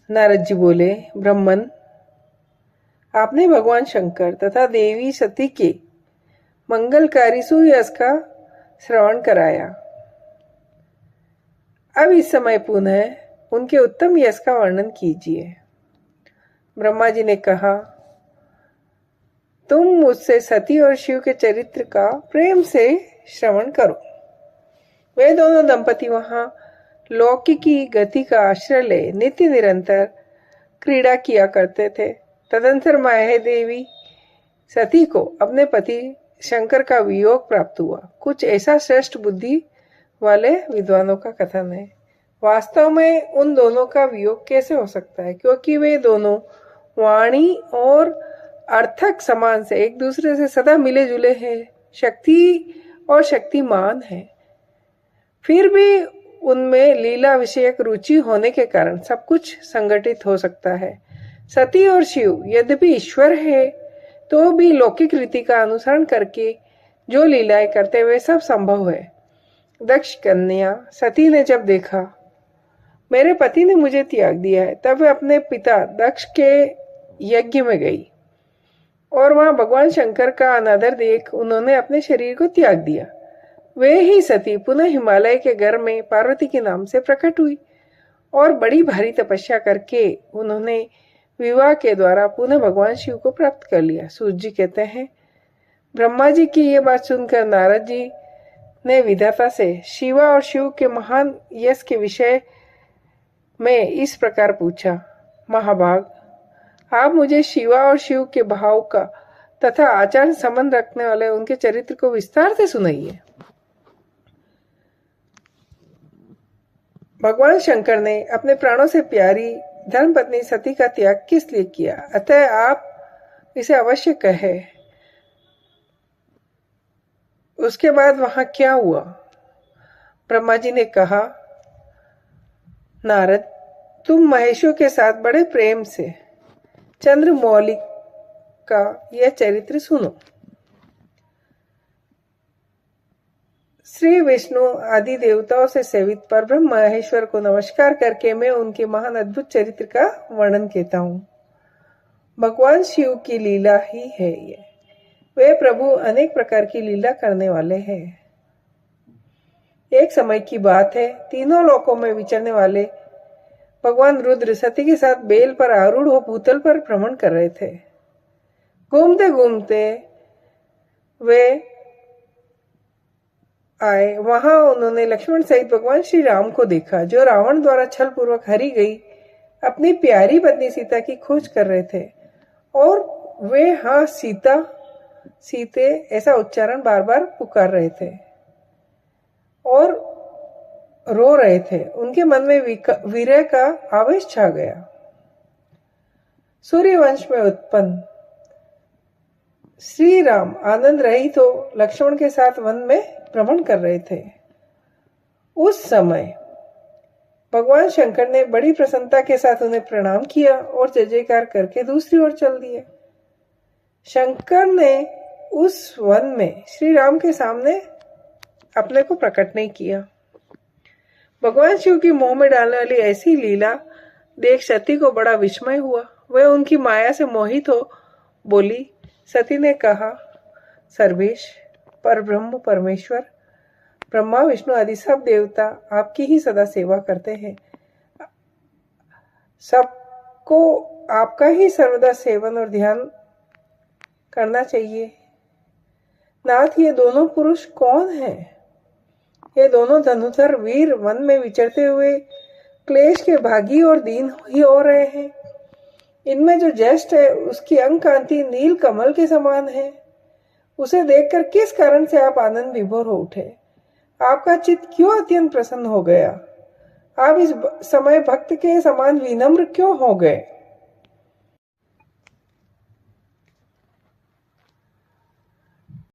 नारद जी बोले, ब्रह्मन, आपने भगवान शंकर तथा देवी सती के मंगलकारी सुयश का श्रवण कराया। अब इस समय पुनः उनके उत्तम यश का वर्णन कीजिए। ब्रह्मा जी ने कहा, तुम मुझसे सती और शिव के चरित्र का प्रेम से श्रवण करो। वे दोनों दंपति वहां लौकिकी गति का आश्रय ले नित्य निरंतर क्रीड़ा किया करते थे। तदंतर माया देवी सती को अपने पति शंकर का वियोग प्राप्त हुआ। कुछ ऐसा श्रेष्ठ बुद्धि वाले विद्वानों का कथन है। वास्तव में उन दोनों का वियोग कैसे हो सकता है, क्योंकि वे दोनों वाणी और अर्थक समान से एक दूसरे से सदा मिले जुले हैं, शक्ति और शक्तिमान हैं। फिर भी उनमें लीला विषयक रुचि होने के कारण सब कुछ संगठित हो सकता है। सती और शिव यद्यपि ईश्वर है तो भी लौकिक रीति का अनुसरण करके जो लीलाएं करते वे सब संभव है। दक्ष कन्या सती ने जब देखा मेरे पति ने मुझे त्याग दिया है, तब वे अपने पिता दक्ष के यज्ञ में गई और वहां भगवान शंकर का अनादर देख उन्होंने अपने शरीर को त्याग दिया। वे ही सती पुनः हिमालय के घर में पार्वती के नाम से प्रकट हुई और बड़ी भारी तपस्या करके उन्होंने विवाह के द्वारा पुनः भगवान शिव को प्राप्त कर लिया। सूत जी कहते हैं, ब्रह्मा जी की ये बात सुनकर नारद जी ने विधाता से शिवा और शिव के महान यश के विषय में इस प्रकार पूछा, महाभाग, आप मुझे शिवा और शिव के भाव का तथा आचार संबंध रखने वाले उनके चरित्र को विस्तार से सुनाइए। भगवान शंकर ने अपने प्राणों से प्यारी धर्मपत्नी सती का त्याग किस लिए किया, अतः आप इसे अवश्य कहे। उसके बाद वहां क्या हुआ? ब्रह्मा जी ने कहा, नारद, तुम महेशों के साथ बड़े प्रेम से चंद्रमौली का यह चरित्र सुनो। श्री विष्णु आदि देवताओं से सेवित परब्रह्म महेश्वर को नमस्कार करके मैं उनके महान अद्भुत चरित्र का वर्णन कहता हूँ। भगवान शिव की लीला ही है ये। वे प्रभु अनेक प्रकार की लीला करने वाले हैं। एक समय की बात है, तीनों लोकों में विचरने वाले भगवान रुद्र सती के साथ बेल पर आरूढ़ हो भूतल पर भ्रमण कर रहे थे। घूमते घूमते वे आए। वहां उन्होंने लक्ष्मण सहित भगवान श्री राम को देखा, जो रावण द्वारा छल पूर्वक हरी गई अपनी प्यारी पत्नी सीता की खोज कर रहे थे और वे हाँ सीता सीते ऐसा उच्चारण बार बार पुकार रहे थे और रो रहे थे। उनके मन में वीर्य का आवेश छा गया। सूर्यवंश में उत्पन्न श्री राम आनंद रहित तो लक्ष्मण के साथ वन में भ्रमण कर रहे थे। उस समय भगवान शंकर ने बड़ी प्रसन्नता के साथ उन्हें प्रणाम किया और जय जयकार करके दूसरी ओर चल दिए। शंकर ने उस वन में श्री राम के सामने अपने को प्रकट नहीं किया। भगवान शिव की मोह में डालने वाली ऐसी लीला देख सती को बड़ा विस्मय हुआ। वह उनकी माया से मोहित हो बोली। सती ने कहा, सर्वेश परब्रह्म परमेश्वर ब्रह्मा विष्णु आदि सब देवता आपकी ही सदा सेवा करते हैं। सबको आपका ही सर्वदा सेवन और ध्यान करना चाहिए। नाथ, ये दोनों पुरुष कौन हैं? ये दोनों धनुधर वीर वन में विचरते हुए क्लेश के भागी और दीन ही हो रहे हैं। इनमें जो ज्येष्ठ है उसकी अंग कांति नील कमल के समान है। उसे देखकर किस कारण से आप आनंद विभोर हो उठे? आपका चित्त क्यों अत्यंत प्रसन्न हो गया? आप इस समय भक्त के समान विनम्र क्यों हो गए?